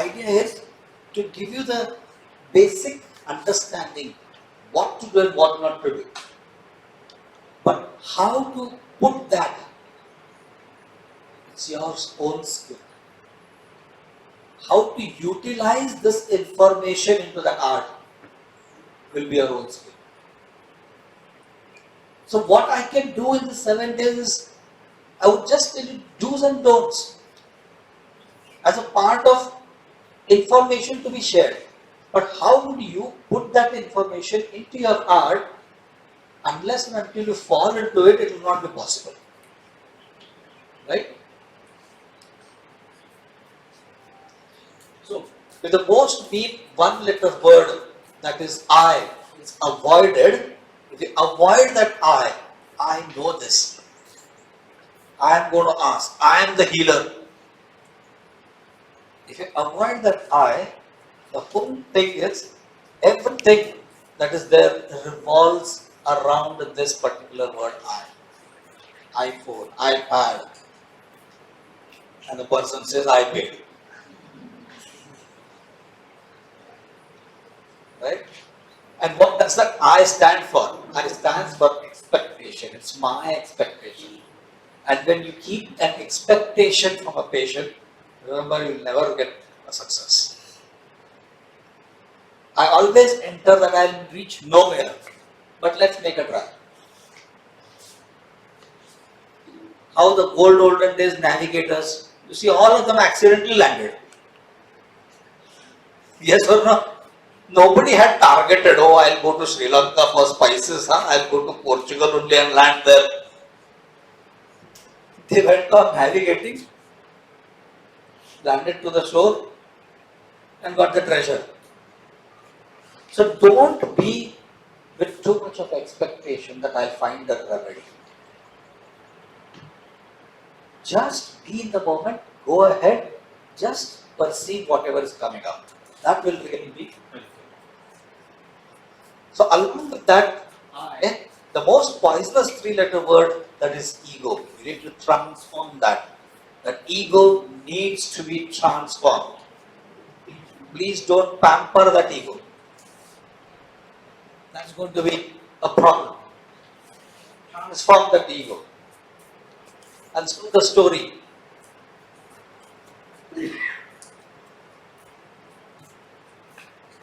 idea is to give you the basic understanding what to do and what not to do. But how to put that, it's your own skill. How to utilize this information into the art will be your own skill. So what I can do in the 7 days is, I would just tell you do's and don'ts as a part of information to be shared. But how would you put that information into your art? Unless and until you fall into it, it will not be possible. Right? So, with the most mean 1-letter word, that is I, is avoided. If you avoid that I know this. I am going to ask. I am the healer. If you avoid that the whole thing is, everything that is there revolves around this particular word I. iPhone, iPad. And the person says, I paid. Right? And what does that I stand for? I stands for expectation. It's my expectation. And when you keep an expectation from a patient, remember, you'll never get a success. I always enter that I'll reach nowhere. But let's make a try. How the olden days navigators, you see, all of them accidentally landed. Yes or no? Nobody had targeted, oh, I'll go to Sri Lanka for spices, I'll go to Portugal only and land there. They went on navigating, landed to the shore, and got the treasure. So don't be with too much of expectation that I'll find the remedy. Just be in the moment, go ahead, just perceive whatever is coming out. That will really be helpful. So along with that, the most poisonous 3-letter word, that is ego. You need to transform that. That ego needs to be transformed. Please don't pamper that ego. That's going to be a problem. Transform that ego. And so the story.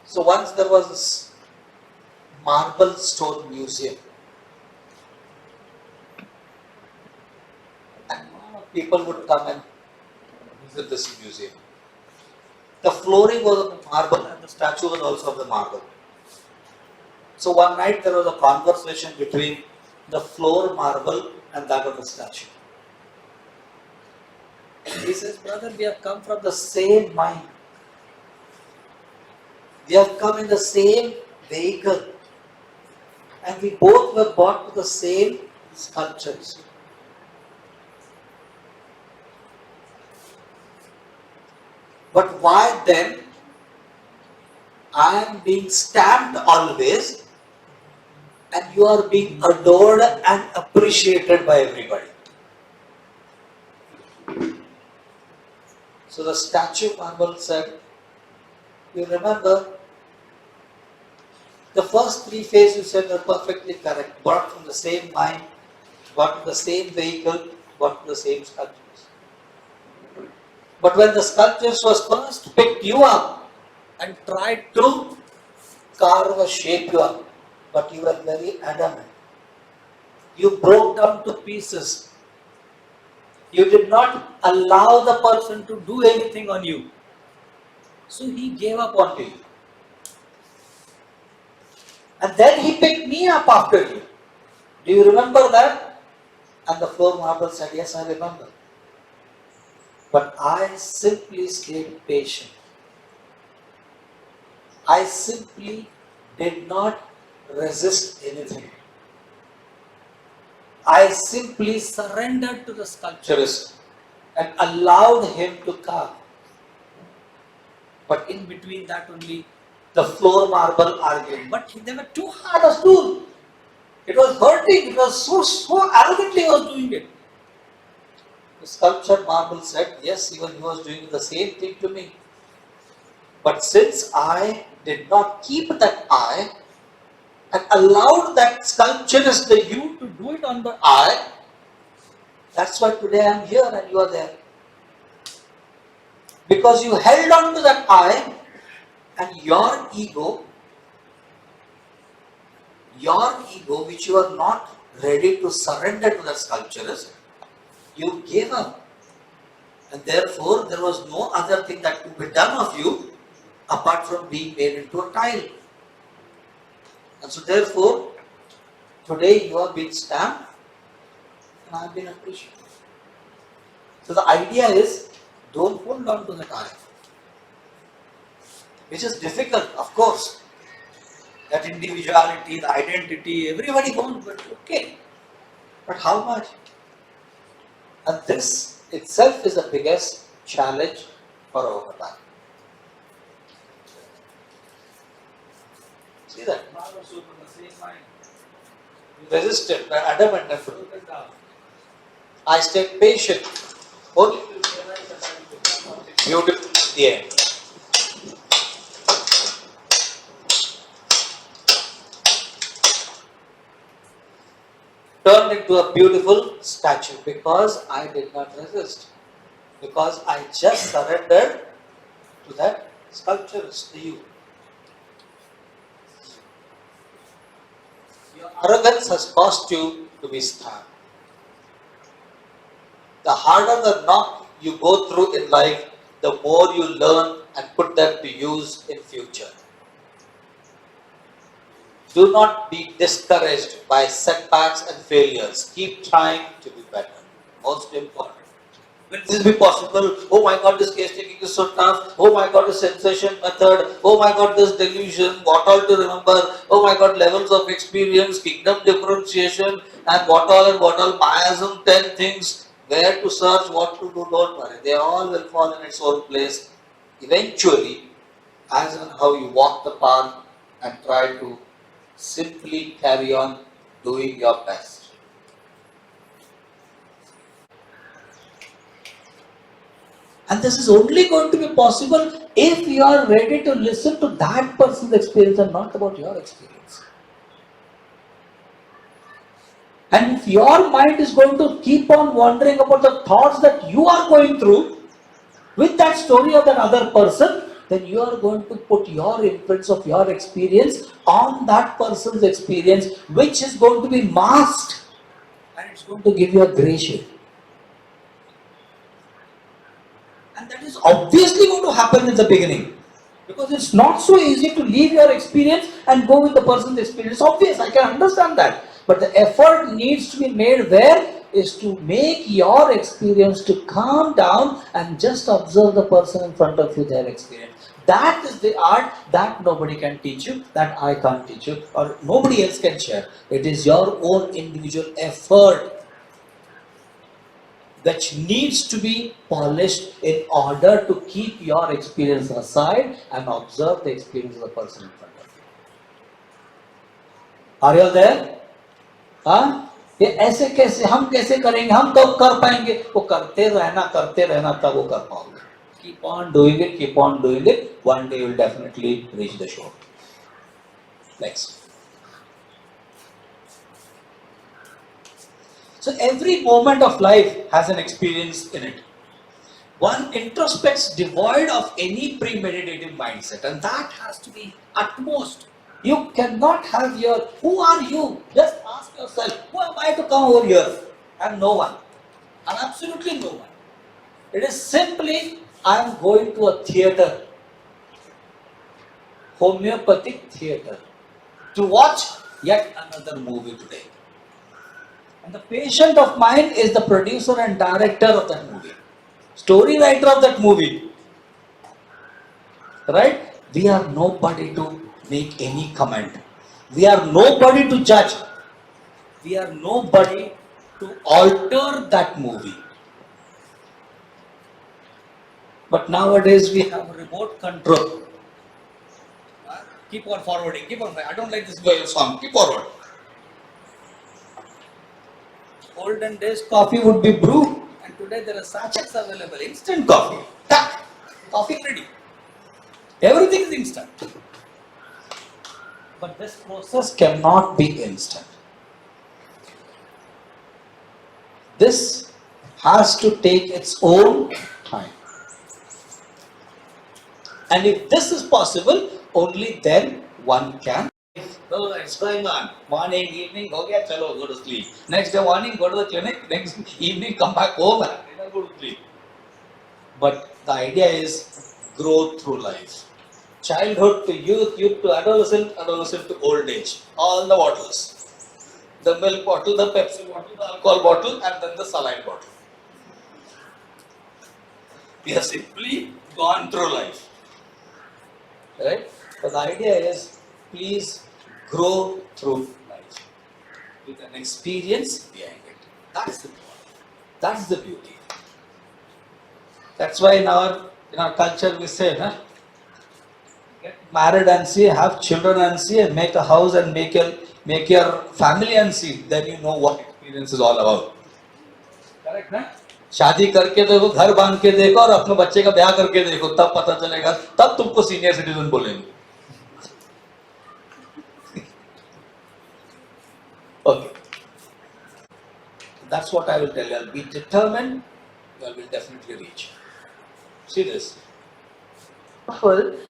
So once there was this marble stone museum. And people would come and visit this museum. The flooring was of marble and the statue was also of the marble. So one night there was a conversation between the floor marble and that of the statue. He says, brother, we have come from the same mind. We have come in the same vehicle. And we both were brought to the same sculptures. But why then I am being stamped always and you are being adored and appreciated by everybody? So the statue marble said, you remember, the first 3 phases you said were perfectly correct. Brought from the same mind, brought to the same vehicle, brought to the same sculptures. But when the sculptures was first picked you up and tried to carve a shape you up, but you were very adamant. You broke down to pieces. You did not allow the person to do anything on you. So he gave up on you. And then he picked me up after you. Do you remember that? And the floor marble said, yes, I remember. But I simply stayed patient. I simply did not resist anything. I simply surrendered to the sculpturist and allowed him to carve. But in between that only, the floor marble argued. But they were too hard a stool. It was hurting. It was so arrogantly he was doing it. The sculptured marble said, yes, even he was doing the same thing to me. But since I did not keep that I and allowed that sculpturist, the you, to do it on the I, that's why today I am here and you are there. Because you held on to that I and your ego, which you are not ready to surrender to that sculpturist, you gave up. And therefore, there was no other thing that could be done of you apart from being made into a tile. And so, therefore, today you are being stamped and I have been appreciated. So, the idea is don't hold on to that I, which is difficult, of course. That individuality, the identity, everybody wants, but okay. But how much? And this itself is the biggest challenge for our time. See that? Resistant, adamant, and I stayed patient. Only beautiful. The end. Turned into a beautiful statue because I did not resist. Because I just surrendered to that sculpturist, to you. Your arrogance has caused you to be stabbed. The harder the knock you go through in life, the more you learn and put them to use in future. Do not be discouraged by setbacks and failures. Keep trying to be better. Most important. Will this be possible? Oh my God, this case taking is so tough. Oh my God, this sensation method. Oh my God, this delusion. What all to remember? Oh my God, levels of experience, kingdom differentiation, and what all, miasm, 10 things. Where to search, what to do, don't worry. They all will fall in its own place. Eventually, as and how you walk the path and try to simply carry on doing your best. And this is only going to be possible if you are ready to listen to that person's experience and not about your experience. And if your mind is going to keep on wondering about the thoughts that you are going through with that story of that other person, then you are going to put your imprints of your experience on that person's experience, which is going to be masked and it's going to give you a gray shade. And that is obviously going to happen in the beginning. Because it's not so easy to leave your experience and go with the person's experience. It's obvious, I can understand that. But the effort needs to be made where is to make your experience to calm down and just observe the person in front of you, their experience. That is the art that nobody can teach you, that I can't teach you, or nobody else can share. It is your own individual effort which needs to be polished in order to keep your experience aside and observe the experience of the person in front of you. Are you all there? हाँ? ये ऐसे कैसे हम कैसे करेंगे, हम कब कर पाएंगे? वो करते रहना तब वो कर पाओगे. Keep on doing it. One day you will definitely reach the shore. Next. So every moment of life has an experience in it. One introspects devoid of any premeditative mindset, and that has to be utmost. You cannot have your, who are you? Just ask yourself, who am I to come over here? I am no one. I am absolutely no one. It is simply, I am going to a theatre, homeopathic theatre, to watch yet another movie today. And the patient of mine is the producer and director of that movie, story writer of that movie. Right? We are nobody to make any comment. We are nobody to judge. We are nobody to alter that movie. But nowadays we have remote control. Keep on forwarding, keep on. I don't like this song. Keep forward. Olden days coffee would be brewed, and today there are sachets available. Instant coffee. Coffee ready. Everything is instant. But this process cannot be instant. This has to take its own time. And if this is possible, only then one can. Oh, it's going on. Morning, evening, go get chalo, go to sleep. Next day morning, go to the clinic. Next evening, come back home and go to sleep. But the idea is growth through life. Childhood to youth, youth to adolescent, adolescent to old age. All the bottles. The milk bottle, the Pepsi bottle, the alcohol bottle, and then the saline bottle. We have simply gone through life. Right? But the idea is, please grow through life with an experience behind it. That's the point. That's the beauty. That's why in our culture we say, nah, get married and see, have children and see, and make a house and make your family and see. Then you know what experience is all about. Correct, ना? शादी करके देखो, घर बांध के देखो और अपने बच्चे का ब्याह करके देखो, तब पता चलेगा, तब तुमको सीनियर सिटीजन बोलेंगे. Okay. That's what I will tell you. Be determined, you will definitely reach. See this. Powerful.